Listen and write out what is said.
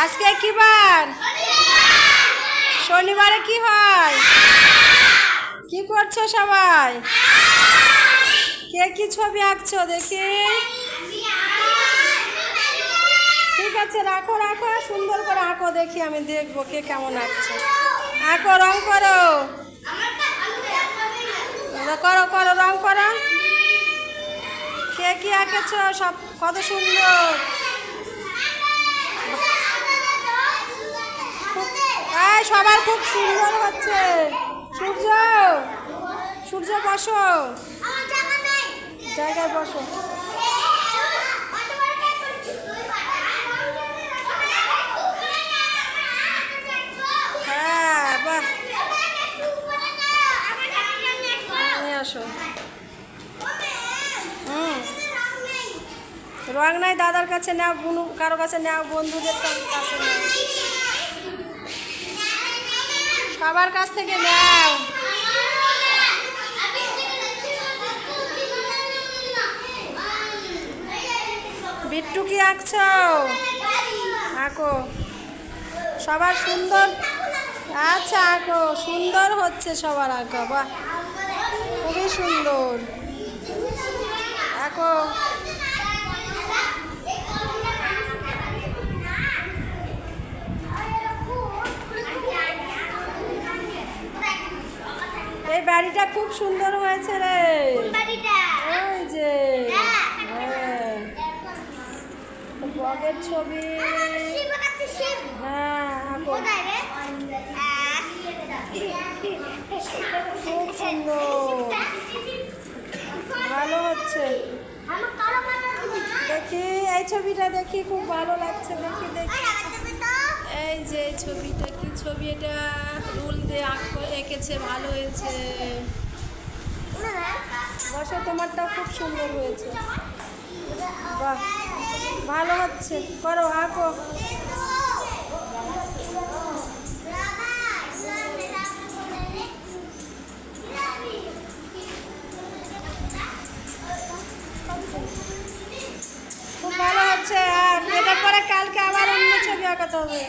আজকে কি বার? শনিবারে কি হয়? কি করছো সবাই? কে কি ছবি আঁকছো দেখি? ঠিক আছে, রাখো রাখো, সুন্দর করে আঁকো, দেখি আমি দেখবো কে কেমন আঁকছে। আঁকো, রং করো, করো করো, রং করো। কে কি আঁকেছো সব কত সুন্দর। সবার খুব সুন্দর হচ্ছে। সূর্য, সূর্য বসো, জায়গায় বসো। হ্যাঁ, বাহ, নিয়ে আসো। রং নাই, দাদার কাছে নাও, বুনু কারো কাছে নাও, বন্ধুদের কাছে নাও, সবার কাছ থেকে নাও। বিট্টু কি আঁকছো? আঁকো, সবার সুন্দর। আচ্ছা, আঁকো, সুন্দর হচ্ছে সবার আঁকা, বাহ, খুবই সুন্দর। আঁকো। এই বাড়িটা খুব সুন্দর হয়েছে রে। ওই যে বগের ছবি। হ্যাঁ, খুব সুন্দর, ভালো হচ্ছে। দেখি এই ছবিটা, দেখি খুব ভালো লাগছে, দেখি দেখি। এই যে ছবিটা, কি ছবি এটা? রুল দিয়ে এঁকেছে, ভালো হয়েছে। বসো, তোমারটা খুব সুন্দর হয়েছে, বাহ, ভালো হচ্ছে, করো, আঁকো। খুব ভালো হচ্ছে। আর এটার পরে কালকে আবার অন্য ছবি আঁকাতে হবে।